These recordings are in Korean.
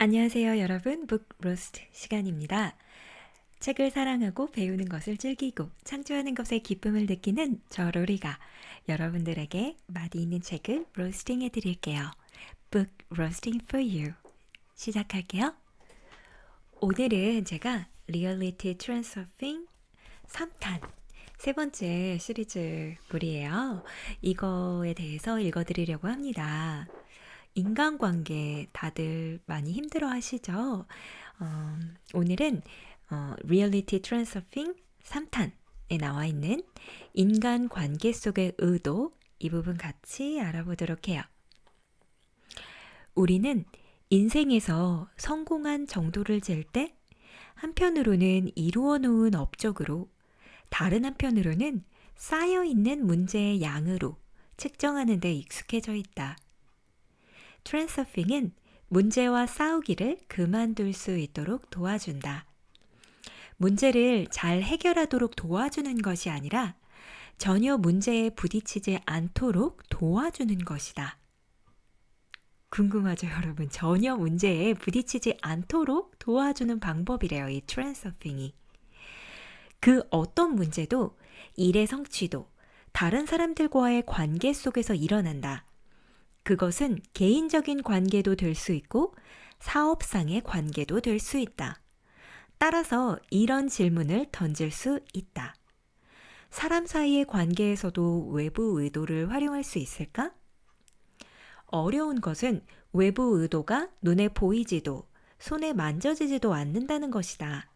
안녕하세요, 여러분. 북 로스트 시간입니다. 책을 사랑하고 배우는 것을 즐기고 창조하는 것에 기쁨을 느끼는 저 로리가 여러분들에게 맛이 있는 책을 로스팅해 드릴게요. Book Roasting for You 시작할게요. 오늘은 제가 Reality Transurfing 3탄 세 번째 시리즈물이에요. 이거에 대해서 읽어드리려고 합니다. 인간관계 다들 많이 힘들어 하시죠? 오늘은 Reality Transurfing 3탄에 나와 있는 인간관계 속의 의도 이 부분 같이 알아보도록 해요. 우리는 인생에서 성공한 정도를 잴 때 한편으로는 이루어 놓은 업적으로 다른 한편으로는 쌓여있는 문제의 양으로 측정하는 데 익숙해져 있다. 트랜서핑은 문제와 싸우기를 그만둘 수 있도록 도와준다. 문제를 잘 해결하도록 도와주는 것이 아니라 전혀 문제에 부딪히지 않도록 도와주는 것이다. 궁금하죠, 여러분? 전혀 문제에 부딪히지 않도록 도와주는 방법이래요, 이 트랜서핑이. 그 어떤 문제도 일의 성취도, 다른 사람들과의 관계 속에서 일어난다. 그것은 개인적인 관계도 될 수 있고 사업상의 관계도 될 수 있다. 따라서 이런 질문을 던질 수 있다. 사람 사이의 관계에서도 외부 의도를 활용할 수 있을까? 어려운 것은 외부 의도가 눈에 보이지도 손에 만져지지도 않는다는 것이다.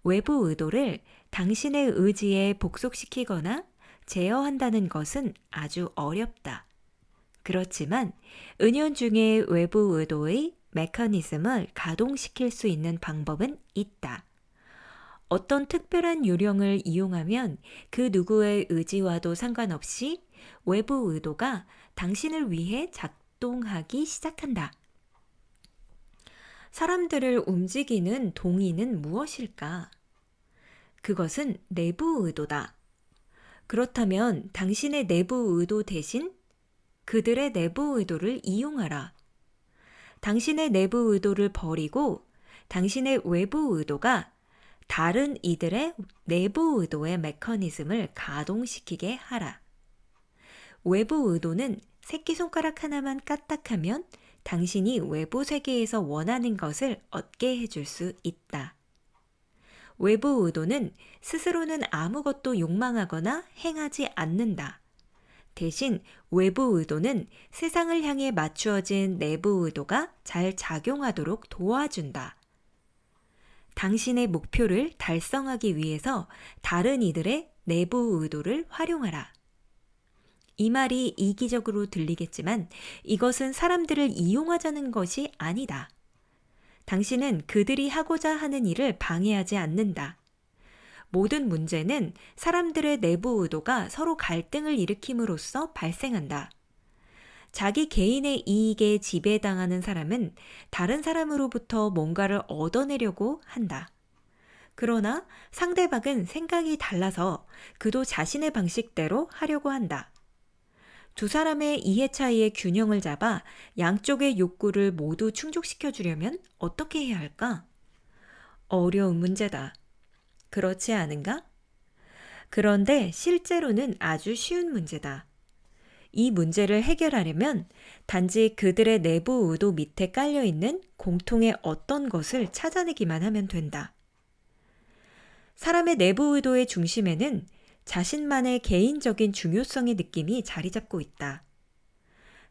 외부 의도를 당신의 의지에 복속시키거나 제어한다는 것은 아주 어렵다. 그렇지만 은연중에 외부 의도의 메커니즘을 가동시킬 수 있는 방법은 있다. 어떤 특별한 요령을 이용하면 그 누구의 의지와도 상관없이 외부 의도가 당신을 위해 작동하기 시작한다. 사람들을 움직이는 동의는 무엇일까? 그것은 내부 의도다. 그렇다면 당신의 내부 의도 대신 그들의 내부 의도를 이용하라. 당신의 내부 의도를 버리고 당신의 외부 의도가 다른 이들의 내부 의도의 메커니즘을 가동시키게 하라. 외부 의도는 새끼손가락 하나만 까딱하면 당신이 외부 세계에서 원하는 것을 얻게 해줄 수 있다. 외부 의도는 스스로는 아무것도 욕망하거나 행하지 않는다. 대신 외부 의도는 세상을 향해 맞추어진 내부 의도가 잘 작용하도록 도와준다. 당신의 목표를 달성하기 위해서 다른 이들의 내부 의도를 활용하라. 이 말이 이기적으로 들리겠지만 이것은 사람들을 이용하자는 것이 아니다. 당신은 그들이 하고자 하는 일을 방해하지 않는다. 모든 문제는 사람들의 내부 의도가 서로 갈등을 일으킴으로써 발생한다. 자기 개인의 이익에 지배당하는 사람은 다른 사람으로부터 뭔가를 얻어내려고 한다. 그러나 상대방은 생각이 달라서 그도 자신의 방식대로 하려고 한다. 두 사람의 이해 차이의 균형을 잡아 양쪽의 욕구를 모두 충족시켜 주려면 어떻게 해야 할까? 어려운 문제다. 그렇지 않은가? 그런데 실제로는 아주 쉬운 문제다. 이 문제를 해결하려면 단지 그들의 내부 의도 밑에 깔려있는 공통의 어떤 것을 찾아내기만 하면 된다. 사람의 내부 의도의 중심에는 자신만의 개인적인 중요성의 느낌이 자리 잡고 있다.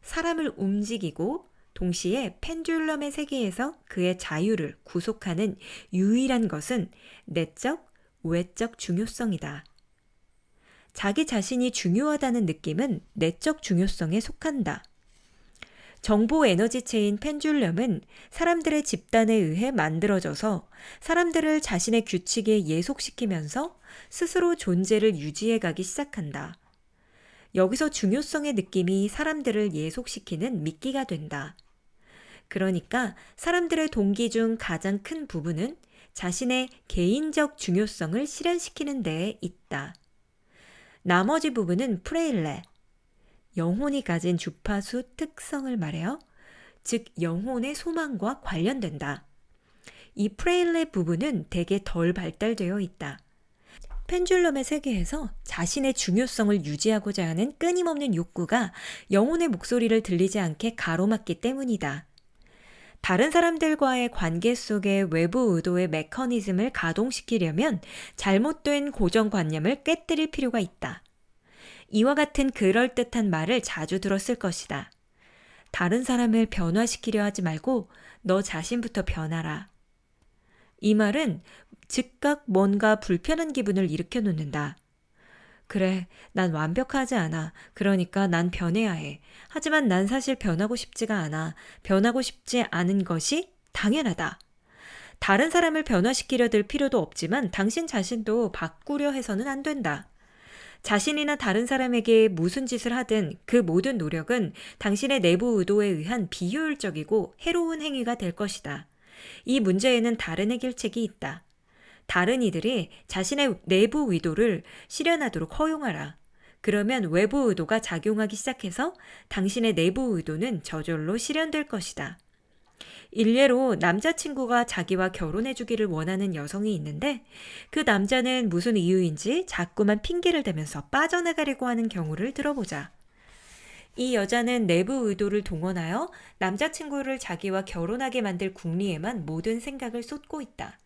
사람을 움직이고 동시에 펜듈럼의 세계에서 그의 자유를 구속하는 유일한 것은 내적, 외적 중요성이다. 자기 자신이 중요하다는 느낌은 내적 중요성에 속한다. 정보 에너지 체인 펜듈럼은 사람들의 집단에 의해 만들어져서 사람들을 자신의 규칙에 예속시키면서 스스로 존재를 유지해 가기 시작한다. 여기서 중요성의 느낌이 사람들을 예속시키는 미끼가 된다. 그러니까 사람들의 동기 중 가장 큰 부분은 자신의 개인적 중요성을 실현시키는 데에 있다. 나머지 부분은 프레일레, 영혼이 가진 주파수 특성을 말해요. 즉 영혼의 소망과 관련된다. 이 프레일레 부분은 대개 덜 발달되어 있다. 펜듈럼의 세계에서 자신의 중요성을 유지하고자 하는 끊임없는 욕구가 영혼의 목소리를 들리지 않게 가로막기 때문이다. 다른 사람들과의 관계 속의 외부 의도의 메커니즘을 가동시키려면 잘못된 고정관념을 깨뜨릴 필요가 있다. 이와 같은 그럴듯한 말을 자주 들었을 것이다. 다른 사람을 변화시키려 하지 말고 너 자신부터 변하라. 이 말은 즉각 뭔가 불편한 기분을 일으켜 놓는다. 그래, 난 완벽하지 않아. 그러니까 난 변해야 해. 하지만 난 사실 변하고 싶지가 않아. 변하고 싶지 않은 것이 당연하다. 다른 사람을 변화시키려 들 필요도 없지만 당신 자신도 바꾸려 해서는 안 된다. 자신이나 다른 사람에게 무슨 짓을 하든 그 모든 노력은 당신의 내부 의도에 의한 비효율적이고 해로운 행위가 될 것이다. 이 문제에는 다른 해결책이 있다. 다른 이들이 자신의 내부 의도를 실현하도록 허용하라. 그러면 외부 의도가 작용하기 시작해서 당신의 내부 의도는 저절로 실현될 것이다. 일례로 남자친구가 자기와 결혼해주기를 원하는 여성이 있는데 그 남자는 무슨 이유인지 자꾸만 핑계를 대면서 빠져나가려고 하는 경우를 들어보자. 이 여자는 내부 의도를 동원하여 남자친구를 자기와 결혼하게 만들 궁리에만 모든 생각을 쏟고 있다.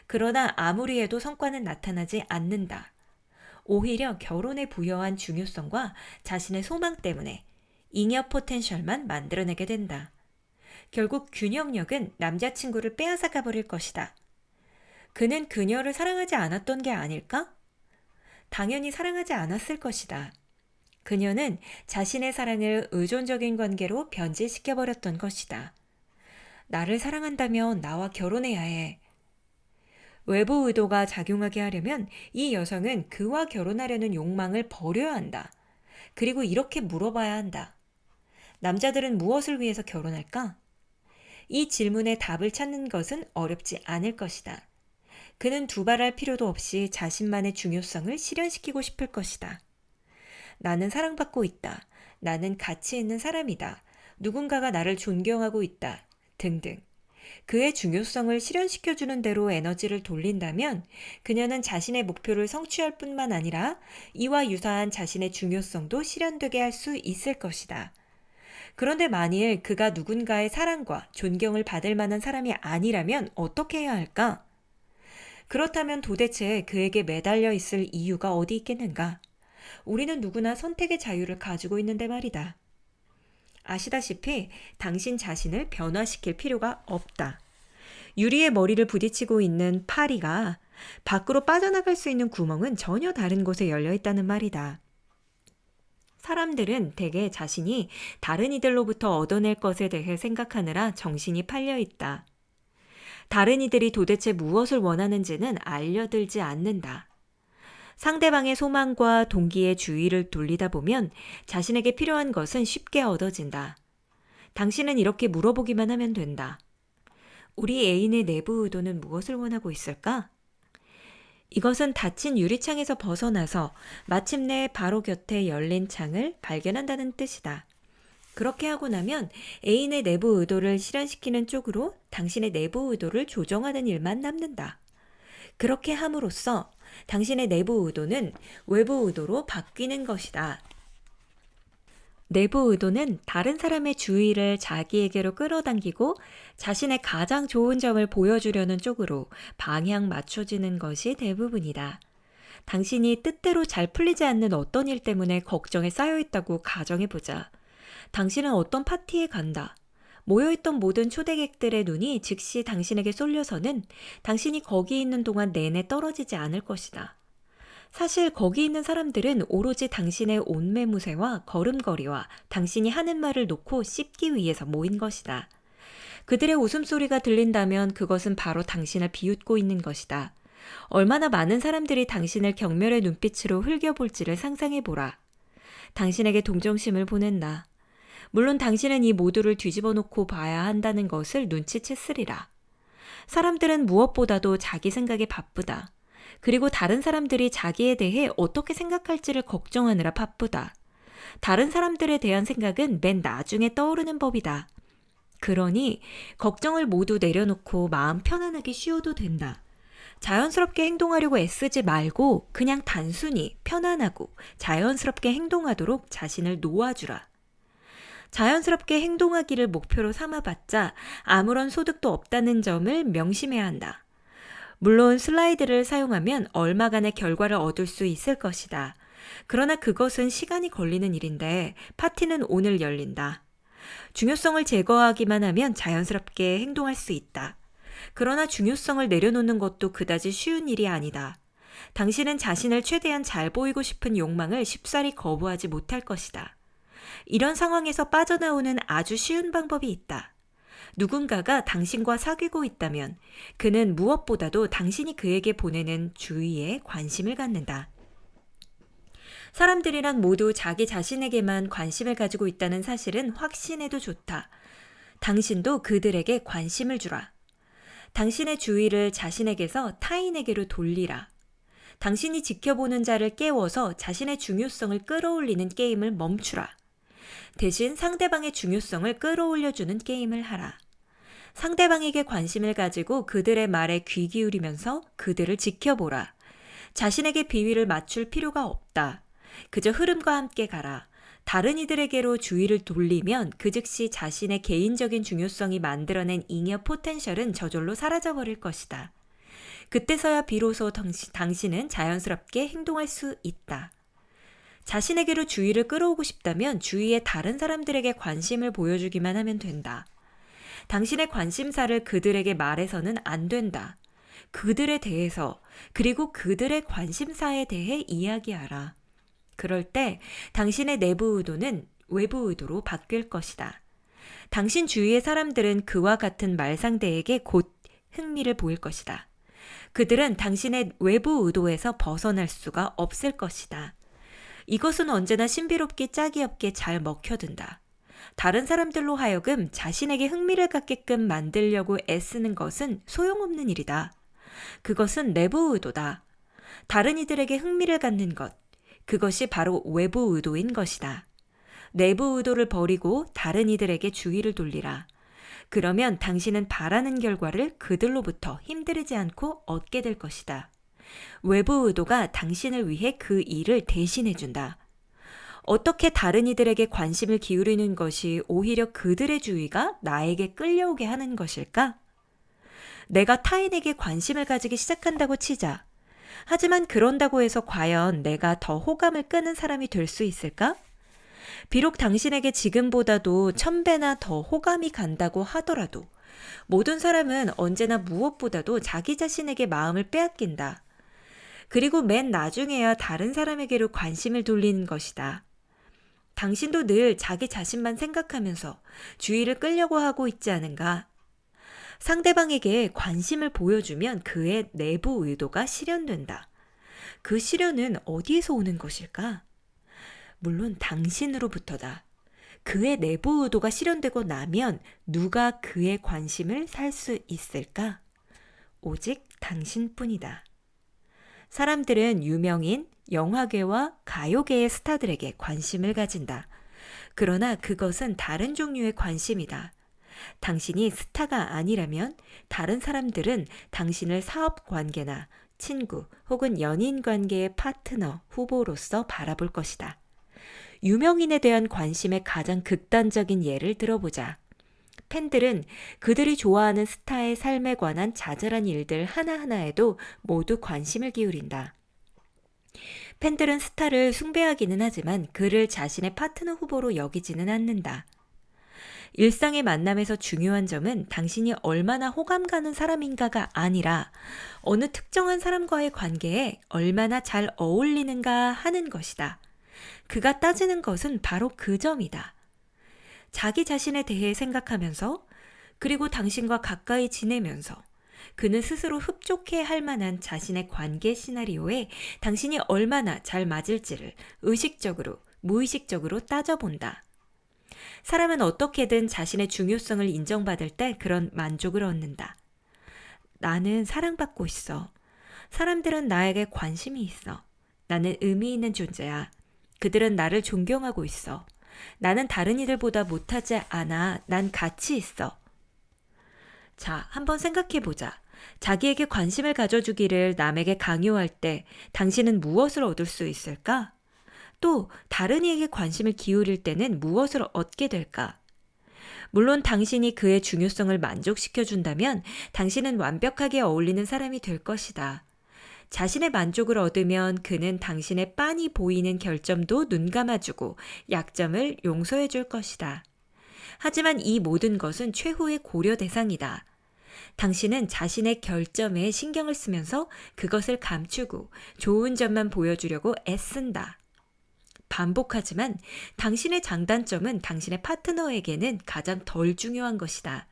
그러나 아무리 해도 성과는 나타나지 않는다. 오히려 결혼에 부여한 중요성과 자신의 소망 때문에 잉여 포텐셜만 만들어내게 된다. 결국 균형력은 남자친구를 빼앗아가 버릴 것이다. 그는 그녀를 사랑하지 않았던 게 아닐까? 당연히 사랑하지 않았을 것이다. 그녀는 자신의 사랑을 의존적인 관계로 변질시켜버렸던 것이다. 나를 사랑한다면 나와 결혼해야 해. 외부 의도가 작용하게 하려면 이 여성은 그와 결혼하려는 욕망을 버려야 한다. 그리고 이렇게 물어봐야 한다. 남자들은 무엇을 위해서 결혼할까? 이 질문에 답을 찾는 것은 어렵지 않을 것이다. 그는 두말할 필요도 없이 자신만의 중요성을 실현시키고 싶을 것이다. 나는 사랑받고 있다. 나는 가치 있는 사람이다. 누군가가 나를 존경하고 있다. 등등. 그의 중요성을 실현시켜주는 대로 에너지를 돌린다면 그녀는 자신의 목표를 성취할 뿐만 아니라 이와 유사한 자신의 중요성도 실현되게 할 수 있을 것이다. 그런데 만일 그가 누군가의 사랑과 존경을 받을 만한 사람이 아니라면 어떻게 해야 할까? 그렇다면 도대체 그에게 매달려 있을 이유가 어디 있겠는가? 우리는 누구나 선택의 자유를 가지고 있는데 말이다. 아시다시피 당신 자신을 변화시킬 필요가 없다. 유리에 머리를 부딪히고 있는 파리가 밖으로 빠져나갈 수 있는 구멍은 전혀 다른 곳에 열려 있다는 말이다. 사람들은 대개 자신이 다른 이들로부터 얻어낼 것에 대해 생각하느라 정신이 팔려 있다. 다른 이들이 도대체 무엇을 원하는지는 알려들지 않는다. 상대방의 소망과 동기에 주의를 돌리다 보면 자신에게 필요한 것은 쉽게 얻어진다. 당신은 이렇게 물어보기만 하면 된다. 우리 애인의 내부 의도는 무엇을 원하고 있을까? 이것은 닫힌 유리창에서 벗어나서 마침내 바로 곁에 열린 창을 발견한다는 뜻이다. 그렇게 하고 나면 애인의 내부 의도를 실현시키는 쪽으로 당신의 내부 의도를 조정하는 일만 남는다. 그렇게 함으로써 당신의 내부 의도는 외부 의도로 바뀌는 것이다. 내부 의도는 다른 사람의 주의를 자기에게로 끌어당기고 자신의 가장 좋은 점을 보여주려는 쪽으로 방향 맞춰지는 것이 대부분이다. 당신이 뜻대로 잘 풀리지 않는 어떤 일 때문에 걱정에 쌓여있다고 가정해보자. 당신은 어떤 파티에 간다. 모여있던 모든 초대객들의 눈이 즉시 당신에게 쏠려서는 당신이 거기 있는 동안 내내 떨어지지 않을 것이다. 사실 거기 있는 사람들은 오로지 당신의 옷매무새와 걸음걸이와 당신이 하는 말을 놓고 씹기 위해서 모인 것이다. 그들의 웃음소리가 들린다면 그것은 바로 당신을 비웃고 있는 것이다. 얼마나 많은 사람들이 당신을 경멸의 눈빛으로 흘겨볼지를 상상해보라. 당신에게 동정심을 보낸다. 물론 당신은 이 모두를 뒤집어 놓고 봐야 한다는 것을 눈치챘으리라. 사람들은 무엇보다도 자기 생각에 바쁘다. 그리고 다른 사람들이 자기에 대해 어떻게 생각할지를 걱정하느라 바쁘다. 다른 사람들에 대한 생각은 맨 나중에 떠오르는 법이다. 그러니 걱정을 모두 내려놓고 마음 편안하게 쉬어도 된다. 자연스럽게 행동하려고 애쓰지 말고 그냥 단순히 편안하고 자연스럽게 행동하도록 자신을 놓아주라. 자연스럽게 행동하기를 목표로 삼아봤자 아무런 소득도 없다는 점을 명심해야 한다. 물론 슬라이드를 사용하면 얼마간의 결과를 얻을 수 있을 것이다. 그러나 그것은 시간이 걸리는 일인데 파티는 오늘 열린다. 중요성을 제거하기만 하면 자연스럽게 행동할 수 있다. 그러나 중요성을 내려놓는 것도 그다지 쉬운 일이 아니다. 당신은 자신을 최대한 잘 보이고 싶은 욕망을 쉽사리 거부하지 못할 것이다. 이런 상황에서 빠져나오는 아주 쉬운 방법이 있다. 누군가가 당신과 사귀고 있다면 그는 무엇보다도 당신이 그에게 보내는 주의에 관심을 갖는다. 사람들이란 모두 자기 자신에게만 관심을 가지고 있다는 사실은 확신해도 좋다. 당신도 그들에게 관심을 주라. 당신의 주의를 자신에게서 타인에게로 돌리라. 당신이 지켜보는 자를 깨워서 자신의 중요성을 끌어올리는 게임을 멈추라. 대신 상대방의 중요성을 끌어올려주는 게임을 하라. 상대방에게 관심을 가지고 그들의 말에 귀 기울이면서 그들을 지켜보라. 자신에게 비위를 맞출 필요가 없다. 그저 흐름과 함께 가라. 다른 이들에게로 주의를 돌리면 그 즉시 자신의 개인적인 중요성이 만들어낸 잉여 포텐셜은 저절로 사라져버릴 것이다. 그때서야 비로소 당신은 자연스럽게 행동할 수 있다. 자신에게로 주의를 끌어오고 싶다면 주위의 다른 사람들에게 관심을 보여주기만 하면 된다. 당신의 관심사를 그들에게 말해서는 안 된다. 그들에 대해서 그리고 그들의 관심사에 대해 이야기하라. 그럴 때 당신의 내부 의도는 외부 의도로 바뀔 것이다. 당신 주위의 사람들은 그와 같은 말상대에게 곧 흥미를 보일 것이다. 그들은 당신의 외부 의도에서 벗어날 수가 없을 것이다. 이것은 언제나 신비롭게 짝이 없게 잘 먹혀든다. 다른 사람들로 하여금 자신에게 흥미를 갖게끔 만들려고 애쓰는 것은 소용없는 일이다. 그것은 내부 의도다. 다른 이들에게 흥미를 갖는 것, 그것이 바로 외부 의도인 것이다. 내부 의도를 버리고 다른 이들에게 주의를 돌리라. 그러면 당신은 바라는 결과를 그들로부터 힘들이지 않고 얻게 될 것이다. 외부 의도가 당신을 위해 그 일을 대신해준다. 어떻게 다른 이들에게 관심을 기울이는 것이 오히려 그들의 주의가 나에게 끌려오게 하는 것일까? 내가 타인에게 관심을 가지기 시작한다고 치자. 하지만 그런다고 해서 과연 내가 더 호감을 끄는 사람이 될 수 있을까? 비록 당신에게 지금보다도 1000배나 더 호감이 간다고 하더라도 모든 사람은 언제나 무엇보다도 자기 자신에게 마음을 빼앗긴다. 그리고 맨 나중에야 다른 사람에게로 관심을 돌리는 것이다. 당신도 늘 자기 자신만 생각하면서 주의를 끌려고 하고 있지 않은가? 상대방에게 관심을 보여주면 그의 내부 의도가 실현된다. 그 실현은 어디에서 오는 것일까? 물론 당신으로부터다. 그의 내부 의도가 실현되고 나면 누가 그의 관심을 살 수 있을까? 오직 당신뿐이다. 사람들은 유명인, 영화계와 가요계의 스타들에게 관심을 가진다. 그러나 그것은 다른 종류의 관심이다. 당신이 스타가 아니라면 다른 사람들은 당신을 사업 관계나 친구 혹은 연인 관계의 파트너, 후보로서 바라볼 것이다. 유명인에 대한 관심의 가장 극단적인 예를 들어보자. 팬들은 그들이 좋아하는 스타의 삶에 관한 자잘한 일들 하나하나에도 모두 관심을 기울인다. 팬들은 스타를 숭배하기는 하지만 그를 자신의 파트너 후보로 여기지는 않는다. 일상의 만남에서 중요한 점은 당신이 얼마나 호감 가는 사람인가가 아니라 어느 특정한 사람과의 관계에 얼마나 잘 어울리는가 하는 것이다. 그가 따지는 것은 바로 그 점이다. 자기 자신에 대해 생각하면서 그리고 당신과 가까이 지내면서 그는 스스로 흡족해 할 만한 자신의 관계 시나리오에 당신이 얼마나 잘 맞을지를 의식적으로, 무의식적으로 따져본다. 사람은 어떻게든 자신의 중요성을 인정받을 때 그런 만족을 얻는다. 나는 사랑받고 있어. 사람들은 나에게 관심이 있어. 나는 의미 있는 존재야. 그들은 나를 존경하고 있어. 나는 다른 이들보다 못하지 않아. 난 가치 있어. 자, 한번 생각해 보자. 자기에게 관심을 가져주기를 남에게 강요할 때 당신은 무엇을 얻을 수 있을까? 또 다른 이에게 관심을 기울일 때는 무엇을 얻게 될까? 물론 당신이 그의 중요성을 만족시켜 준다면 당신은 완벽하게 어울리는 사람이 될 것이다. 자신의 만족을 얻으면 그는 당신의 빤히 보이는 결점도 눈감아주고 약점을 용서해 줄 것이다. 하지만 이 모든 것은 최후의 고려 대상이다. 당신은 자신의 결점에 신경을 쓰면서 그것을 감추고 좋은 점만 보여주려고 애쓴다. 반복하지만 당신의 장단점은 당신의 파트너에게는 가장 덜 중요한 것이다.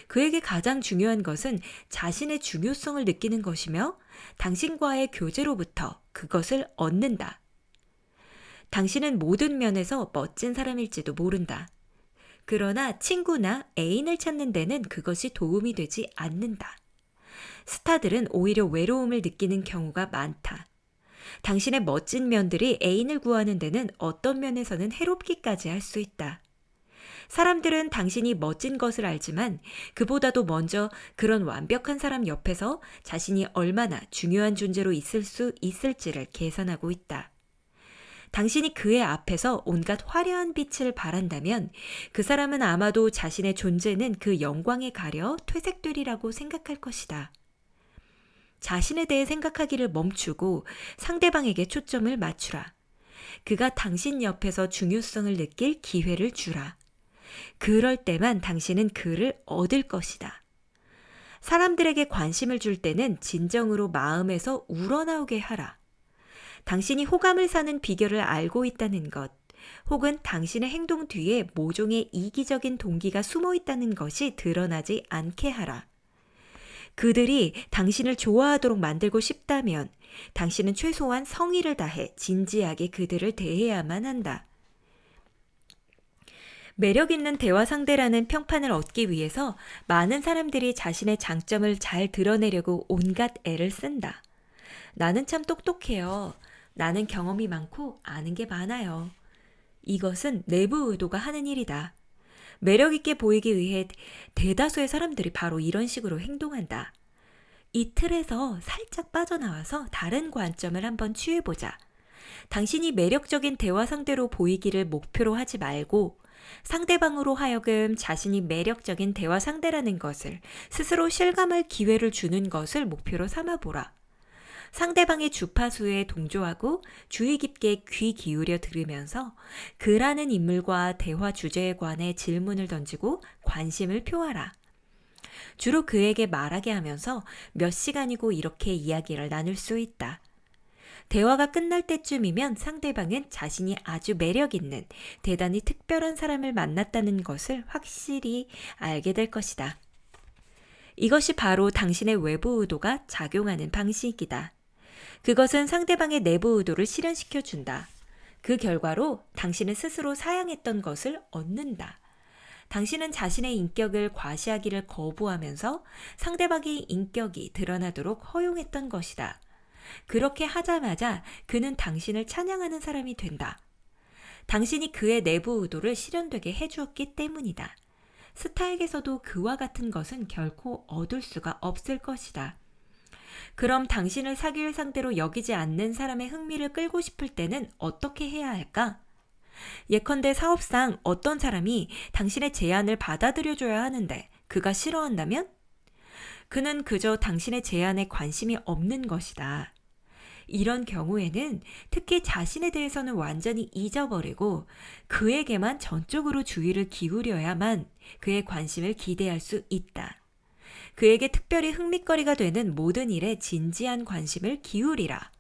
그에게 가장 중요한 것은 자신의 중요성을 느끼는 것이며 당신과의 교제로부터 그것을 얻는다. 당신은 모든 면에서 멋진 사람일지도 모른다. 그러나 친구나 애인을 찾는 데는 그것이 도움이 되지 않는다. 스타들은 오히려 외로움을 느끼는 경우가 많다. 당신의 멋진 면들이 애인을 구하는 데는 어떤 면에서는 해롭기까지 할 수 있다. 사람들은 당신이 멋진 것을 알지만 그보다도 먼저 그런 완벽한 사람 옆에서 자신이 얼마나 중요한 존재로 있을 수 있을지를 계산하고 있다. 당신이 그의 앞에서 온갖 화려한 빛을 발한다면 그 사람은 아마도 자신의 존재는 그 영광에 가려 퇴색되리라고 생각할 것이다. 자신에 대해 생각하기를 멈추고 상대방에게 초점을 맞추라. 그가 당신 옆에서 중요성을 느낄 기회를 주라. 그럴 때만 당신은 그를 얻을 것이다. 사람들에게 관심을 줄 때는 진정으로 마음에서 우러나오게 하라. 당신이 호감을 사는 비결을 알고 있다는 것, 혹은 당신의 행동 뒤에 모종의 이기적인 동기가 숨어 있다는 것이 드러나지 않게 하라. 그들이 당신을 좋아하도록 만들고 싶다면 당신은 최소한 성의를 다해 진지하게 그들을 대해야만 한다. 매력 있는 대화 상대라는 평판을 얻기 위해서 많은 사람들이 자신의 장점을 잘 드러내려고 온갖 애를 쓴다. 나는 참 똑똑해요. 나는 경험이 많고 아는 게 많아요. 이것은 내부 의도가 하는 일이다. 매력 있게 보이기 위해 대다수의 사람들이 바로 이런 식으로 행동한다. 이 틀에서 살짝 빠져나와서 다른 관점을 한번 취해보자. 당신이 매력적인 대화 상대로 보이기를 목표로 하지 말고 상대방으로 하여금 자신이 매력적인 대화 상대라는 것을 스스로 실감할 기회를 주는 것을 목표로 삼아보라. 상대방의 주파수에 동조하고 주의 깊게 귀 기울여 들으면서 그라는 인물과 대화 주제에 관해 질문을 던지고 관심을 표하라. 주로 그에게 말하게 하면서 몇 시간이고 이렇게 이야기를 나눌 수 있다. 대화가 끝날 때쯤이면 상대방은 자신이 아주 매력 있는 대단히 특별한 사람을 만났다는 것을 확실히 알게 될 것이다. 이것이 바로 당신의 외부 의도가 작용하는 방식이다. 그것은 상대방의 내부 의도를 실현시켜 준다. 그 결과로 당신은 스스로 사양했던 것을 얻는다. 당신은 자신의 인격을 과시하기를 거부하면서 상대방의 인격이 드러나도록 허용했던 것이다. 그렇게 하자마자 그는 당신을 찬양하는 사람이 된다. 당신이 그의 내부 의도를 실현되게 해주었기 때문이다. 스타에게서도 그와 같은 것은 결코 얻을 수가 없을 것이다. 그럼 당신을 사귈 상대로 여기지 않는 사람의 흥미를 끌고 싶을 때는 어떻게 해야 할까? 예컨대 사업상 어떤 사람이 당신의 제안을 받아들여줘야 하는데 그가 싫어한다면? 그는 그저 당신의 제안에 관심이 없는 것이다. 이런 경우에는 특히 자신에 대해서는 완전히 잊어버리고 그에게만 전적으로 주의를 기울여야만 그의 관심을 기대할 수 있다. 그에게 특별히 흥미거리가 되는 모든 일에 진지한 관심을 기울이라.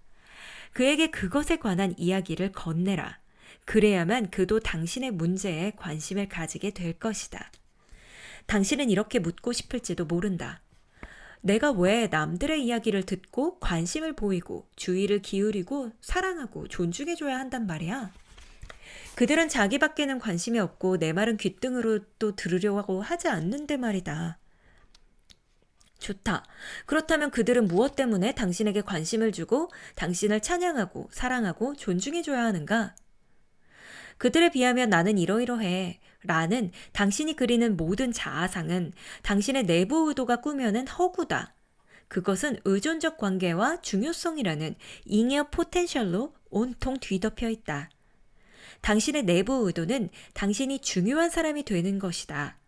그에게 그것에 관한 이야기를 건네라. 그래야만 그도 당신의 문제에 관심을 가지게 될 것이다. 당신은 이렇게 묻고 싶을지도 모른다. 내가 왜 남들의 이야기를 듣고 관심을 보이고 주의를 기울이고 사랑하고 존중해줘야 한단 말이야? 그들은 자기밖에는 관심이 없고 내 말은 귓등으로 또 들으려고 하지 않는데 말이다. 좋다. 그렇다면 그들은 무엇 때문에 당신에게 관심을 주고 당신을 찬양하고 사랑하고 존중해줘야 하는가? 그들에 비하면 나는 이러이러해 라는 당신이 그리는 모든 자아상은 당신의 내부 의도가 꾸며낸 허구다. 그것은 의존적 관계와 중요성이라는 잉여 포텐셜로 온통 뒤덮여 있다. 당신의 내부 의도는 당신이 중요한 사람이 되는 것이다.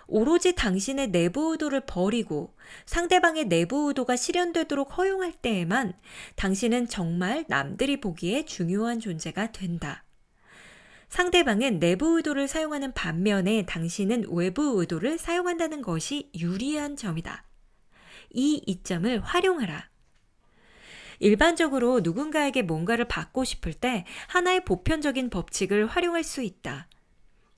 오로지 당신의 내부 의도를 버리고 상대방의 내부 의도가 실현되도록 허용할 때에만 당신은 정말 남들이 보기에 중요한 존재가 된다. 상대방은 내부 의도를 사용하는 반면에 당신은 외부 의도를 사용한다는 것이 유리한 점이다. 이 이점을 활용하라. 일반적으로 누군가에게 뭔가를 받고 싶을 때 하나의 보편적인 법칙을 활용할 수 있다.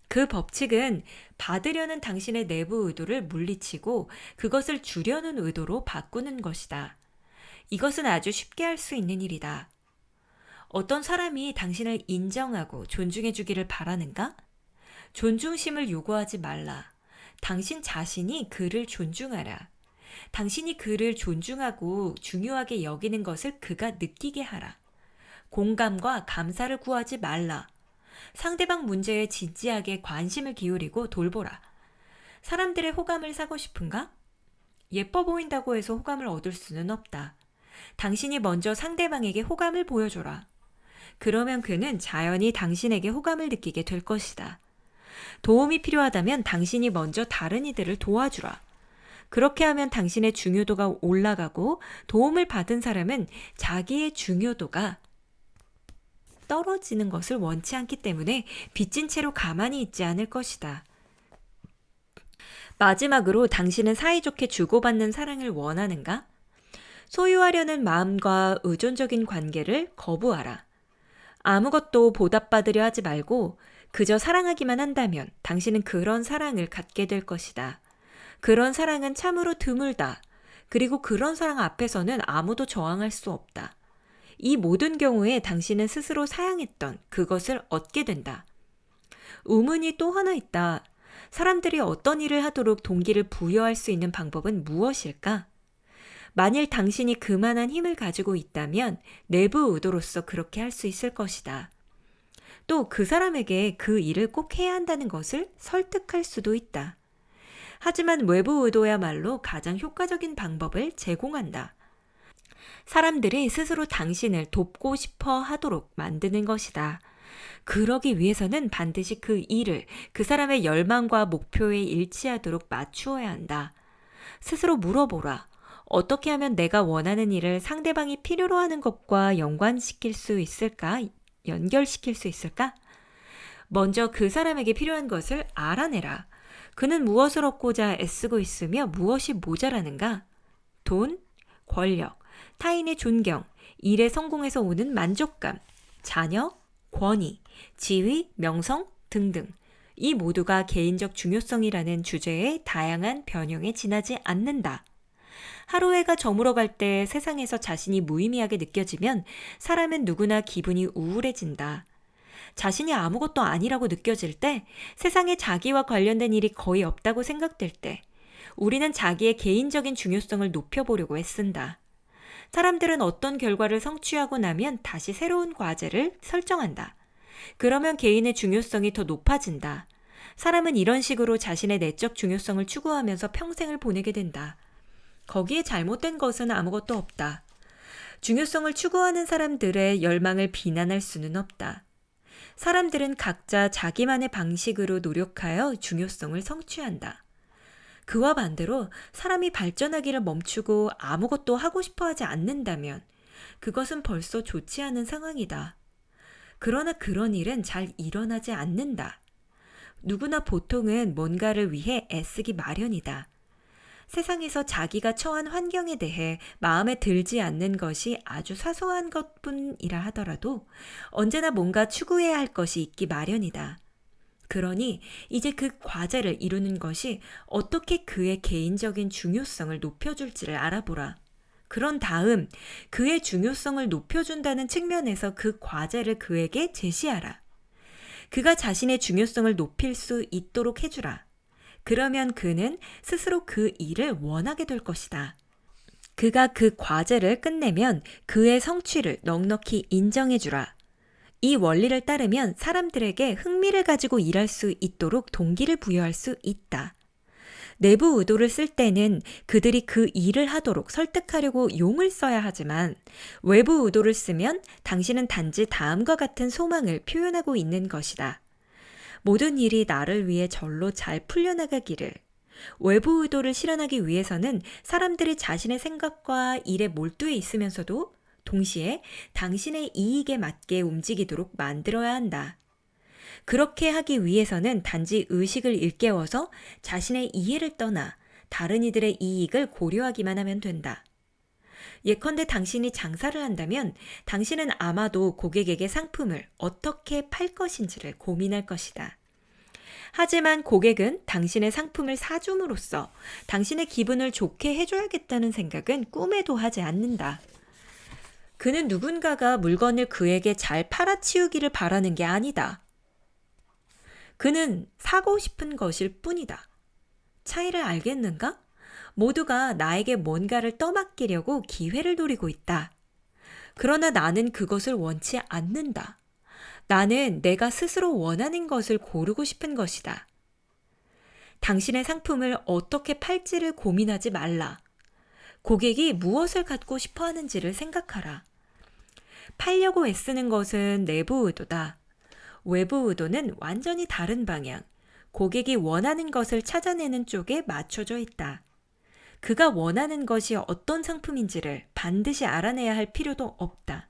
그 법칙은 받으려는 당신의 내부 의도를 물리치고 그것을 주려는 의도로 바꾸는 것이다. 이것은 아주 쉽게 할 수 있는 일이다. 어떤 사람이 당신을 인정하고 존중해 주기를 바라는가? 존중심을 요구하지 말라. 당신 자신이 그를 존중하라. 당신이 그를 존중하고 중요하게 여기는 것을 그가 느끼게 하라. 공감과 감사를 구하지 말라. 상대방 문제에 진지하게 관심을 기울이고 돌보라. 사람들의 호감을 사고 싶은가? 예뻐 보인다고 해서 호감을 얻을 수는 없다. 당신이 먼저 상대방에게 호감을 보여줘라. 그러면 그는 자연히 당신에게 호감을 느끼게 될 것이다. 도움이 필요하다면 당신이 먼저 다른 이들을 도와주라. 그렇게 하면 당신의 중요도가 올라가고 도움을 받은 사람은 자기의 중요도가 떨어지는 것을 원치 않기 때문에 빚진 채로 가만히 있지 않을 것이다. 마지막으로 당신은 사이좋게 주고받는 사랑을 원하는가? 소유하려는 마음과 의존적인 관계를 거부하라. 아무것도 보답받으려 하지 말고 그저 사랑하기만 한다면 당신은 그런 사랑을 갖게 될 것이다. 그런 사랑은 참으로 드물다. 그리고 그런 사랑 앞에서는 아무도 저항할 수 없다. 이 모든 경우에 당신은 스스로 사양했던 그것을 얻게 된다. 의문이 또 하나 있다. 사람들이 어떤 일을 하도록 동기를 부여할 수 있는 방법은 무엇일까? 만일 당신이 그만한 힘을 가지고 있다면 내부 의도로서 그렇게 할 수 있을 것이다. 또 그 사람에게 그 일을 꼭 해야 한다는 것을 설득할 수도 있다. 하지만 외부 의도야말로 가장 효과적인 방법을 제공한다. 사람들이 스스로 당신을 돕고 싶어 하도록 만드는 것이다. 그러기 위해서는 반드시 그 일을 그 사람의 열망과 목표에 일치하도록 맞추어야 한다. 스스로 물어보라. 어떻게 하면 내가 원하는 일을 상대방이 필요로 하는 것과 연관시킬 수 있을까? 연결시킬 수 있을까? 먼저 그 사람에게 필요한 것을 알아내라. 그는 무엇을 얻고자 애쓰고 있으며 무엇이 모자라는가? 돈, 권력, 타인의 존경, 일의 성공에서 오는 만족감, 자녀, 권위, 지위, 명성 등등. 이 모두가 개인적 중요성이라는 주제의 다양한 변형에 지나지 않는다. 하루해가 저물어갈 때 세상에서 자신이 무의미하게 느껴지면 사람은 누구나 기분이 우울해진다. 자신이 아무것도 아니라고 느껴질 때, 세상에 자기와 관련된 일이 거의 없다고 생각될 때, 우리는 자기의 개인적인 중요성을 높여보려고 애쓴다. 사람들은 어떤 결과를 성취하고 나면 다시 새로운 과제를 설정한다. 그러면 개인의 중요성이 더 높아진다. 사람은 이런 식으로 자신의 내적 중요성을 추구하면서 평생을 보내게 된다. 거기에 잘못된 것은 아무것도 없다. 중요성을 추구하는 사람들의 열망을 비난할 수는 없다. 사람들은 각자 자기만의 방식으로 노력하여 중요성을 성취한다. 그와 반대로 사람이 발전하기를 멈추고 아무것도 하고 싶어 하지 않는다면 그것은 벌써 좋지 않은 상황이다. 그러나 그런 일은 잘 일어나지 않는다. 누구나 보통은 뭔가를 위해 애쓰기 마련이다. 세상에서 자기가 처한 환경에 대해 마음에 들지 않는 것이 아주 사소한 것뿐이라 하더라도 언제나 뭔가 추구해야 할 것이 있기 마련이다. 그러니 이제 그 과제를 이루는 것이 어떻게 그의 개인적인 중요성을 높여줄지를 알아보라. 그런 다음 그의 중요성을 높여준다는 측면에서 그 과제를 그에게 제시하라. 그가 자신의 중요성을 높일 수 있도록 해주라. 그러면 그는 스스로 그 일을 원하게 될 것이다. 그가 그 과제를 끝내면 그의 성취를 넉넉히 인정해주라. 이 원리를 따르면 사람들에게 흥미를 가지고 일할 수 있도록 동기를 부여할 수 있다. 내부 의도를 쓸 때는 그들이 그 일을 하도록 설득하려고 용을 써야 하지만 외부 의도를 쓰면 당신은 단지 다음과 같은 소망을 표현하고 있는 것이다. 모든 일이 나를 위해 절로 잘 풀려나가기를. 외부 의도를 실현하기 위해서는 사람들이 자신의 생각과 일에 몰두해 있으면서도 동시에 당신의 이익에 맞게 움직이도록 만들어야 한다. 그렇게 하기 위해서는 단지 의식을 일깨워서 자신의 이해를 떠나 다른 이들의 이익을 고려하기만 하면 된다. 예컨대 당신이 장사를 한다면 당신은 아마도 고객에게 상품을 어떻게 팔 것인지를 고민할 것이다. 하지만 고객은 당신의 상품을 사줌으로써 당신의 기분을 좋게 해줘야겠다는 생각은 꿈에도 하지 않는다. 그는 누군가가 물건을 그에게 잘 팔아치우기를 바라는 게 아니다. 그는 사고 싶은 것일 뿐이다. 차이를 알겠는가? 모두가 나에게 뭔가를 떠맡기려고 기회를 노리고 있다. 그러나 나는 그것을 원치 않는다. 나는 내가 스스로 원하는 것을 고르고 싶은 것이다. 당신의 상품을 어떻게 팔지를 고민하지 말라. 고객이 무엇을 갖고 싶어 하는지를 생각하라. 팔려고 애쓰는 것은 내부 의도다. 외부 의도는 완전히 다른 방향, 고객이 원하는 것을 찾아내는 쪽에 맞춰져 있다. 그가 원하는 것이 어떤 상품인지를 반드시 알아내야 할 필요도 없다.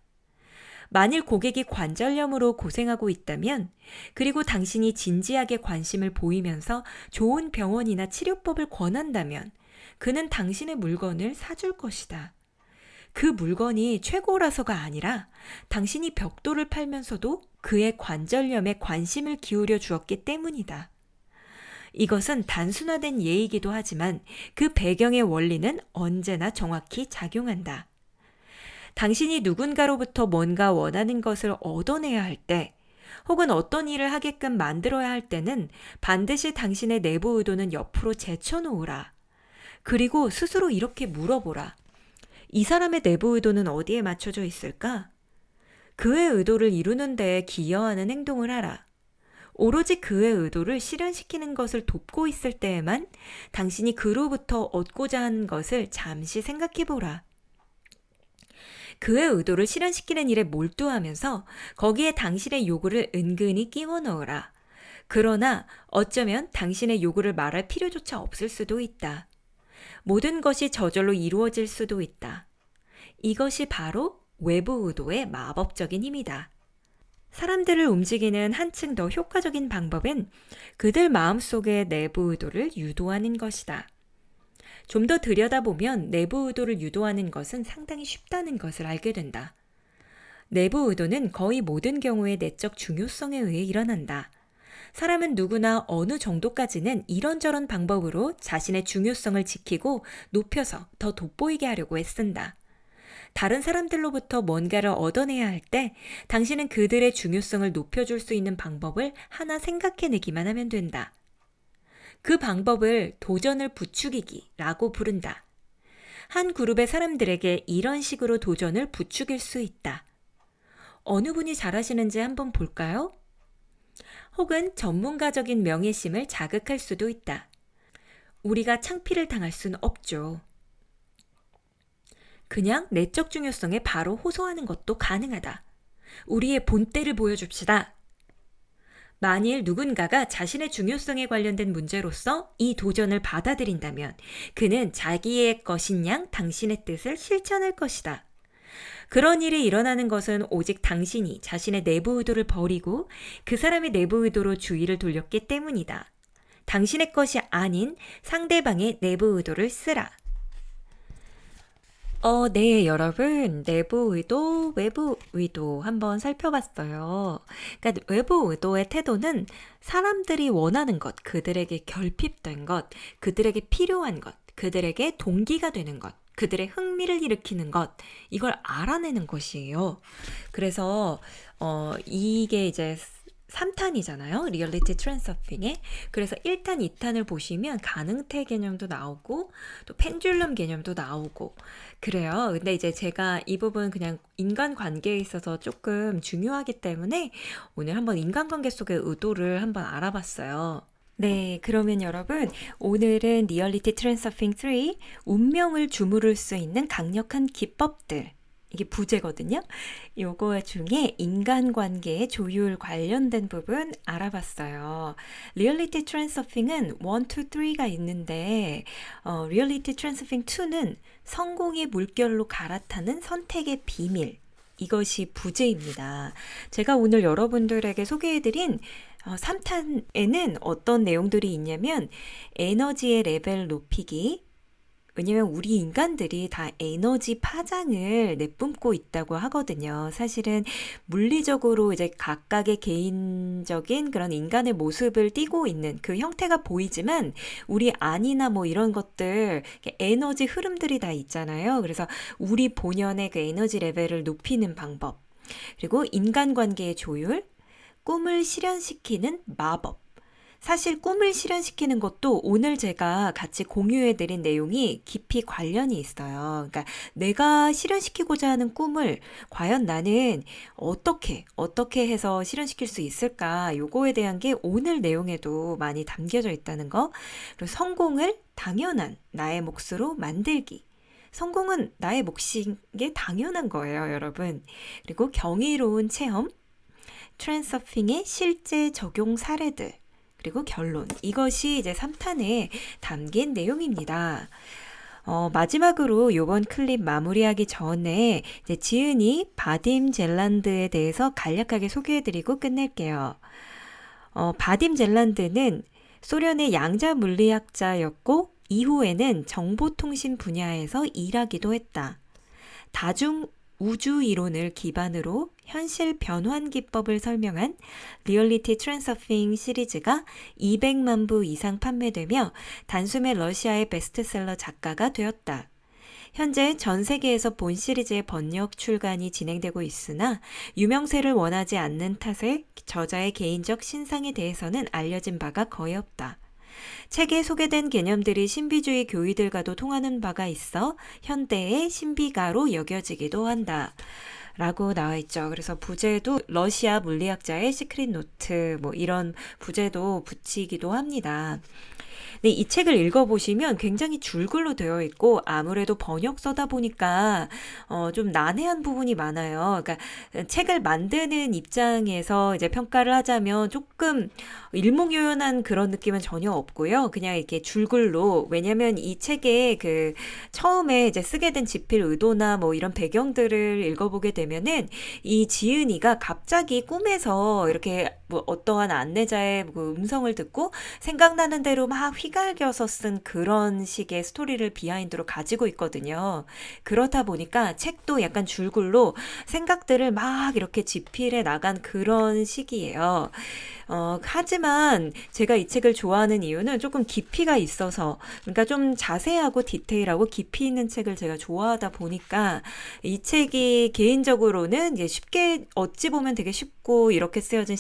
만일 고객이 관절염으로 고생하고 있다면, 그리고 당신이 진지하게 관심을 보이면서 좋은 병원이나 치료법을 권한다면, 그는 당신의 물건을 사줄 것이다. 그 물건이 최고라서가 아니라 당신이 벽돌을 팔면서도 그의 관절염에 관심을 기울여 주었기 때문이다. 이것은 단순화된 예이기도 하지만 그 배경의 원리는 언제나 정확히 작용한다. 당신이 누군가로부터 뭔가 원하는 것을 얻어내야 할 때, 혹은 어떤 일을 하게끔 만들어야 할 때는 반드시 당신의 내부 의도는 옆으로 제쳐놓으라. 그리고 스스로 이렇게 물어보라. 이 사람의 내부 의도는 어디에 맞춰져 있을까? 그의 의도를 이루는 데 기여하는 행동을 하라. 오로지 그의 의도를 실현시키는 것을 돕고 있을 때에만 당신이 그로부터 얻고자 하는 것을 잠시 생각해보라. 그의 의도를 실현시키는 일에 몰두하면서 거기에 당신의 요구를 은근히 끼워 넣으라. 그러나 어쩌면 당신의 요구를 말할 필요조차 없을 수도 있다. 모든 것이 저절로 이루어질 수도 있다. 이것이 바로 외부 의도의 마법적인 힘이다. 사람들을 움직이는 한층 더 효과적인 방법은 그들 마음속의 내부 의도를 유도하는 것이다. 좀 더 들여다보면 내부 의도를 유도하는 것은 상당히 쉽다는 것을 알게 된다. 내부 의도는 거의 모든 경우에 내적 중요성에 의해 일어난다. 사람은 누구나 어느 정도까지는 이런저런 방법으로 자신의 중요성을 지키고 높여서 더 돋보이게 하려고 애쓴다. 다른 사람들로부터 뭔가를 얻어내야 할 때 당신은 그들의 중요성을 높여줄 수 있는 방법을 하나 생각해내기만 하면 된다. 그 방법을 도전을 부추기기라고 부른다. 한 그룹의 사람들에게 이런 식으로 도전을 부추길 수 있다. 어느 분이 잘하시는지 한번 볼까요? 혹은 전문가적인 명예심을 자극할 수도 있다. 우리가 창피를 당할 수는 없죠. 그냥 내적 중요성에 바로 호소하는 것도 가능하다. 우리의 본때를 보여줍시다. 만일 누군가가 자신의 중요성에 관련된 문제로서 이 도전을 받아들인다면 그는 자기의 것인 양 당신의 뜻을 실천할 것이다. 그런 일이 일어나는 것은 오직 당신이 자신의 내부 의도를 버리고 그 사람의 내부 의도로 주의를 돌렸기 때문이다. 당신의 것이 아닌 상대방의 내부 의도를 쓰라. 네, 여러분. 내부 의도, 외부 의도 한번 살펴봤어요. 그러니까 외부 의도의 태도는 사람들이 원하는 것, 그들에게 결핍된 것, 그들에게 필요한 것, 그들에게 동기가 되는 것, 그들의 흥미를 일으키는 것, 이걸 알아내는 것이에요. 그래서 이게 이제 3탄이잖아요. 리얼리티 트랜서핑에. 그래서 1탄, 2탄을 보시면 가능태 개념도 나오고 또 펜듈럼 개념도 나오고 그래요. 근데 이제 제가 이 부분 그냥 인간관계에 있어서 조금 중요하기 때문에 오늘 한번 인간관계 속의 의도를 한번 알아봤어요. 네, 그러면 여러분, 오늘은 리얼리티 트랜서핑 3 운명을 주무를 수 있는 강력한 기법들, 이게 부제거든요. 요거 중에 인간관계의 조율 관련된 부분 알아봤어요. 리얼리티 트랜서핑은 1, 2, 3가 있는데 리얼리티 트랜서핑 2는 성공의 물결로 갈아타는 선택의 비밀, 이것이 부제입니다. 제가 오늘 여러분들에게 소개해드린 3탄에는 어떤 내용들이 있냐면 에너지의 레벨 높이기, 왜냐면 우리 인간들이 다 에너지 파장을 내뿜고 있다고 하거든요. 사실은 물리적으로 이제 각각의 개인적인 그런 인간의 모습을 띠고 있는 그 형태가 보이지만 우리 안이나 뭐 이런 것들 에너지 흐름들이 다 있잖아요. 그래서 우리 본연의 그 에너지 레벨을 높이는 방법, 그리고 인간관계의 조율, 꿈을 실현시키는 마법. 사실 꿈을 실현시키는 것도 오늘 제가 같이 공유해드린 내용이 깊이 관련이 있어요. 그러니까 내가 실현시키고자 하는 꿈을 과연 나는 어떻게 해서 실현시킬 수 있을까? 요거에 대한 게 오늘 내용에도 많이 담겨져 있다는 거. 그리고 성공을 당연한 나의 몫으로 만들기. 성공은 나의 몫인 게 당연한 거예요, 여러분. 그리고 경이로운 체험, 트랜서핑의 실제 적용 사례들, 그리고 결론. 이것이 이제 3탄에 담긴 내용입니다. 마지막으로 이번 클립 마무리하기 전에 이제 지은이 바딤 젤란드에 대해서 간략하게 소개해드리고 끝낼게요. 바딤 젤란드는 소련의 양자 물리학자였고 이후에는 정보통신 분야에서 일하기도 했다. 다중 우주 이론을 기반으로 현실 변환 기법을 설명한 리얼리티 트랜서핑 시리즈가 200만 부 이상 판매되며 단숨에 러시아의 베스트셀러 작가가 되었다. 현재 전 세계에서 본 시리즈의 번역 출간이 진행되고 있으나 유명세를 원하지 않는 탓에 저자의 개인적 신상에 대해서는 알려진 바가 거의 없다. 책에 소개된 개념들이 신비주의 교의들과도 통하는 바가 있어 현대의 신비가로 여겨지기도 한다. 라고 나와 있죠. 그래서 부제도 러시아 물리학자의 시크릿 노트 뭐 이런 부제도 붙이기도 합니다. 네, 이 책을 읽어보시면 굉장히 줄글로 되어 있고 아무래도 번역서다 보니까 좀 난해한 부분이 많아요. 그러니까 책을 만드는 입장에서 이제 평가를 하자면 조금 일목요연한 그런 느낌은 전혀 없고요. 그냥 이렇게 줄글로, 왜냐면 이 책에 그 처음에 이제 쓰게 된 집필 의도나 뭐 이런 배경들을 읽어보게 되면은 이 지은이가 갑자기 꿈에서 이렇게 뭐 어떠한 안내자의 그 음성을 듣고 생각나는 대로 막 휘갈겨서 쓴 그런 식의 스토리를 비하인드로 가지고 있거든요. 그렇다 보니까 책도 약간 줄글로 생각들을 막 이렇게 집필해 나간 그런 시기예요. 하지만 제가 이 책을 좋아하는 이유는 조금 깊이가 있어서, 그러니까 좀 자세하고 디테일하고 깊이 있는 책을 제가 좋아하다 보니까 이 책이 개인적으로는 이제 쉽게, 어찌 보면 되게 쉽고 이렇게 쓰여진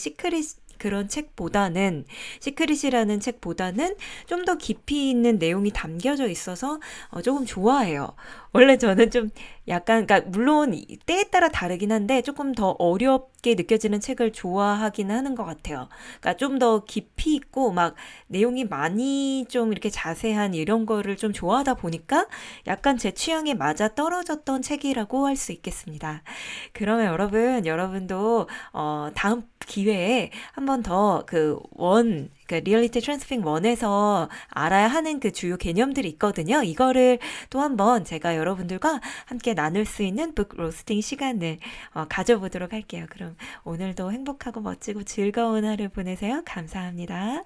그런 책보다는, 시크릿이라는 책보다는 좀 더 깊이 있는 내용이 담겨져 있어서 조금 좋아해요. 원래 저는 좀 약간, 그러니까 물론 때에 따라 다르긴 한데 조금 더 어렵게 느껴지는 책을 좋아하긴 하는 것 같아요. 그러니까 좀 더 깊이 있고 막 내용이 많이 좀 이렇게 자세한 이런 거를 좀 좋아하다 보니까 약간 제 취향에 맞아 떨어졌던 책이라고 할 수 있겠습니다. 그러면 여러분도 다음 기회에 한 번 더 그 리얼리티 트랜스핑 1에서 알아야 하는 그 주요 개념들이 있거든요. 이거를 또 한번 제가 여러분들과 함께 나눌 수 있는 북 로스팅 시간을 가져보도록 할게요. 그럼 오늘도 행복하고 멋지고 즐거운 하루 보내세요. 감사합니다.